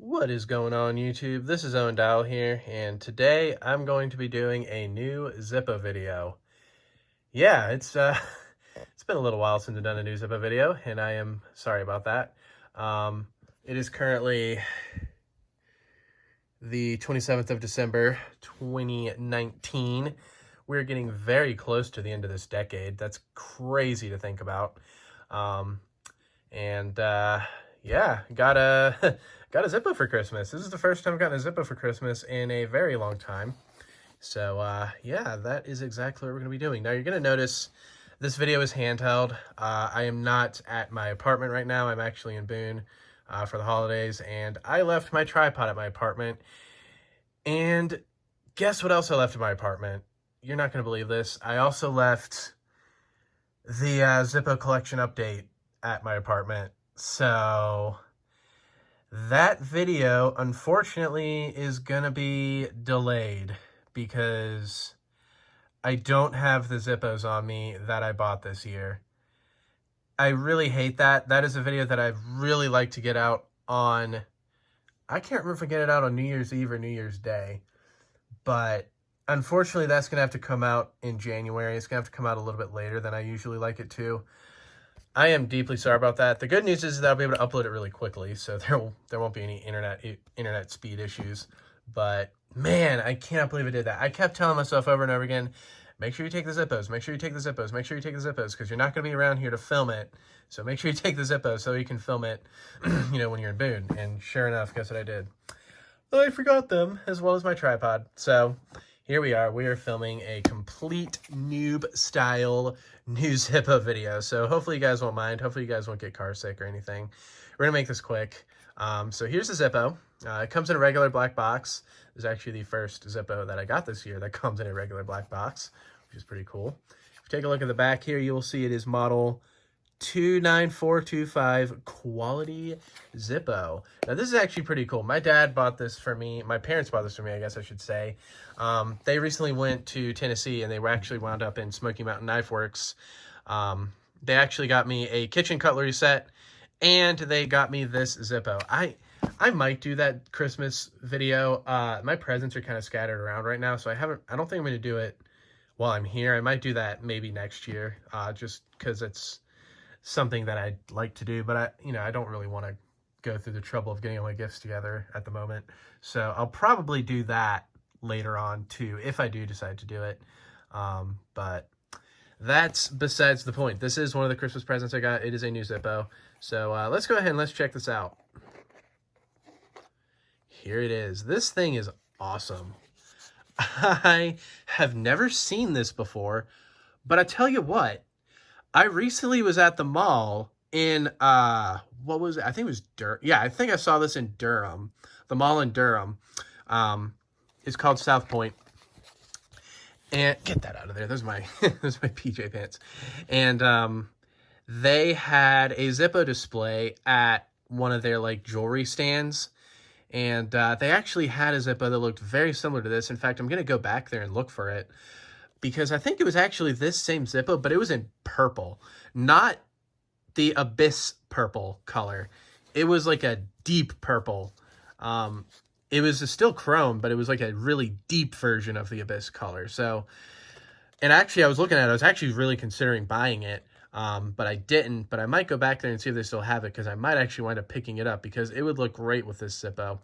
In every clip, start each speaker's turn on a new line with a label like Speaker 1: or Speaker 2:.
Speaker 1: What is going on, YouTube? This is Owen Dowell here, and today I'm going to be doing a new Zippo video. Yeah, it's been a little while since I've done a new Zippo video, and I am sorry about that. It is currently the 27th of December, 2019. We're getting very close to the end of this decade. That's crazy to think about. Yeah, got a got a Zippo for Christmas. This is the first time I've gotten a Zippo for Christmas in a very long time. So yeah, that is exactly what we're gonna be doing. Now you're gonna notice this video is handheld. I am not at my apartment right now. I'm actually in Boone for the holidays, and I left my tripod at my apartment. And guess what else I left at my apartment? You're not gonna believe this. I also left the Zippo collection update at my apartment. So that video, unfortunately, is gonna be delayed because I don't have the Zippos on me that I bought this year. I really hate that. That is a video that I'd really like to get out on, I can't remember if I get it out on New Year's Eve or New Year's Day, but unfortunately that's gonna have to come out in January. It's gonna have to come out a little bit later than I usually like it to. I am deeply sorry about that. The good news is that I'll be able to upload it really quickly, so there won't be any internet speed issues. But man, I cannot believe I did that. I kept telling myself over and over again, make sure you take the Zippos, make sure you take the Zippos, make sure you take the Zippos, because you're not going to be around here to film it. So make sure you take the Zippos so you can film it, when you're in Boone. And sure enough, guess what I did? Well, I forgot them, as well as my tripod. So here we are. We are filming a complete noob-style new Zippo video. So hopefully you guys won't mind. Hopefully you guys won't get car sick or anything. We're going to make this quick. So here's the Zippo. It comes in a regular black box. This is actually the first Zippo that I got this year that comes in a regular black box, which is pretty cool. If you take a look at the back here, you will see it is model 29425 quality Zippo. Now this is actually pretty cool. My dad bought this for me. My parents bought this for me, I guess I should say. They recently went to Tennessee and they were actually wound up in Smoky Mountain Knife Works. They actually got me a kitchen cutlery set and they got me this Zippo. I might do that Christmas video. My presents are kind of scattered around right now, so I don't think I'm going to do it while I'm here. I might do that maybe next year, just because it's something that I'd like to do, but I don't really want to go through the trouble of getting all my gifts together at the moment. So I'll probably do that later on too, if I do decide to do it. But that's besides the point. This is one of the Christmas presents I got. It is a new Zippo. So let's go ahead and let's check this out. Here it is. This thing is awesome. I have never seen this before, but I tell you what, I recently was at the mall in, what was it? I think it was Durham. Yeah, I think I saw this in Durham. The mall in Durham. It's called South Point. And get that out of there. Those are my, those are my PJ pants. And they had a Zippo display at one of their, jewelry stands. And they actually had a Zippo that looked very similar to this. In fact, I'm going to go back there and look for it, because I think it was actually this same Zippo, but it was in purple, not the abyss purple color. It was like a deep purple. It was still chrome, but it was like a really deep version of the abyss color. So, and actually I was looking at it, I was actually really considering buying it, but I didn't. But I might go back there and see if they still have it, because I might actually wind up picking it up, because it would look great with this Zippo.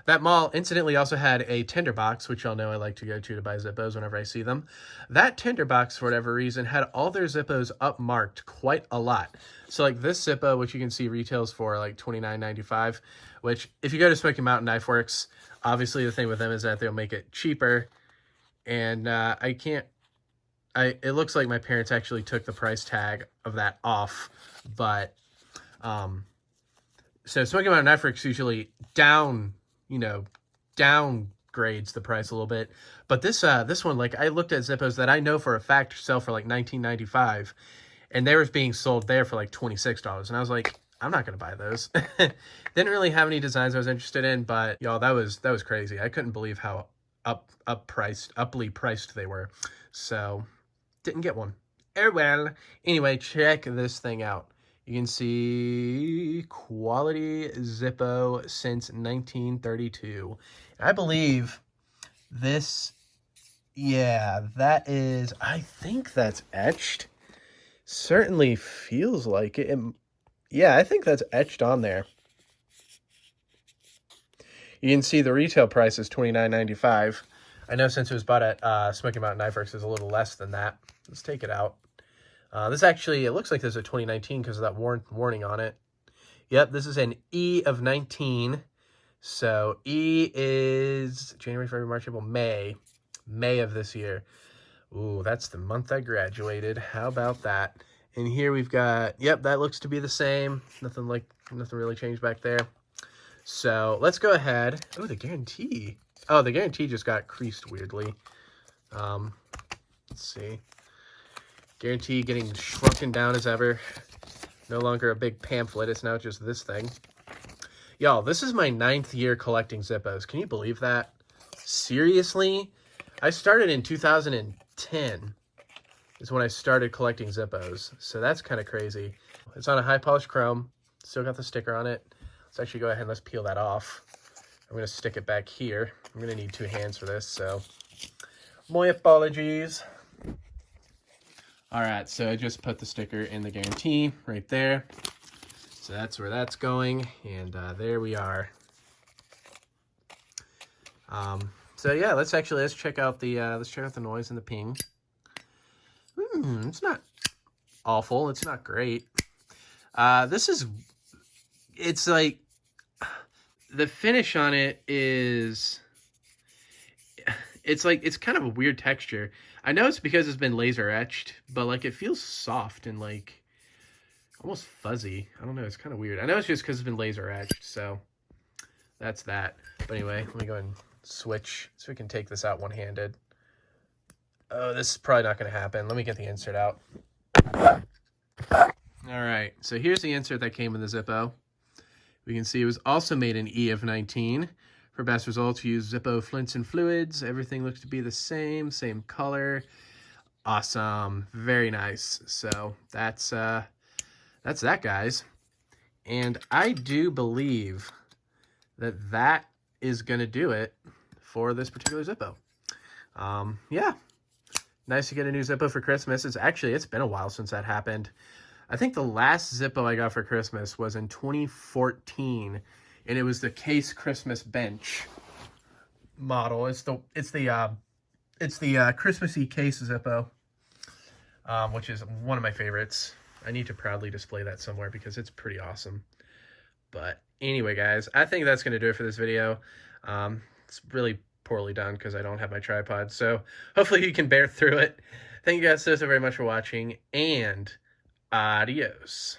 Speaker 1: That mall, incidentally, also had a tinderbox, which y'all know I like to go to buy Zippos whenever I see them. That tinderbox, for whatever reason, had all their Zippos upmarked quite a lot. So, like this Zippo, which you can see retails for like $29.95, which if you go to Smoky Mountain Knife Works, obviously the thing with them is that they'll make it cheaper. And it looks like my parents actually took the price tag of that off, but, so Smoky Mountain Knife Works usually downgrades the price a little bit, but this one, I looked at Zippos that I know for a fact sell for like $19.95, and they were being sold there for like $26, and I was like, I'm not gonna buy those. Didn't really have any designs I was interested in, but y'all, that was crazy. I couldn't believe how uply priced they were, so didn't get one. Oh well. Anyway, check this thing out. You can see quality Zippo since 1932. I believe this, yeah, that is, I think that's etched. Certainly feels like it. Yeah, I think that's etched on there. You can see the retail price is $29.95. I know since it was bought at Smoky Mountain Knife Works, it's a little less than that. Let's take it out. This actually, it looks like there's a 2019 because of that warning on it. Yep, this is an E of 19. So E is January, February, March, April, May. May of this year. Ooh, that's the month I graduated. How about that? And here we've got, yep, that looks to be the same. Nothing really changed back there. So let's go ahead. Oh, the guarantee. Oh, the guarantee just got creased weirdly. Let's see. Guarantee getting shrunken down as ever. No longer a big pamphlet. It's now just this thing. Y'all, this is my 9th year collecting Zippos. Can you believe that? Seriously? I started in 2010 is when I started collecting Zippos. So that's kind of crazy. It's on a high polished chrome. Still got the sticker on it. Let's actually go ahead and let's peel that off. I'm going to stick it back here. I'm going to need 2 hands for this, so my apologies. All right, so I just put the sticker in the guarantee right there. So that's where that's going, and there we are. So yeah, let's check out the noise and the ping. It's not awful. It's not great. It's like the finish on it is. It's kind of a weird texture. I know it's because it's been laser etched, but like it feels soft and like almost fuzzy. I don't know. It's kind of weird. I know it's just because it's been laser etched, so that's that. But anyway, let me go ahead and switch so we can take this out one-handed. Oh, this is probably not going to happen. Let me get the insert out. All right, so here's the insert that came in the Zippo. We can see it was also made in E of 19. For best results, use Zippo flints and fluids. Everything looks to be the same color. Awesome, very nice. So that's that, guys. And I do believe that is gonna do it for this particular Zippo. Yeah, nice to get a new Zippo for Christmas. It's been a while since that happened. I think the last Zippo I got for Christmas was in 2014. And it was the Case Christmas Bench model. It's the Christmassy Case Zippo, which is one of my favorites. I need to proudly display that somewhere because it's pretty awesome. But anyway, guys, I think that's going to do it for this video. It's really poorly done because I don't have my tripod. So hopefully you can bear through it. Thank you guys so very much for watching, and adios.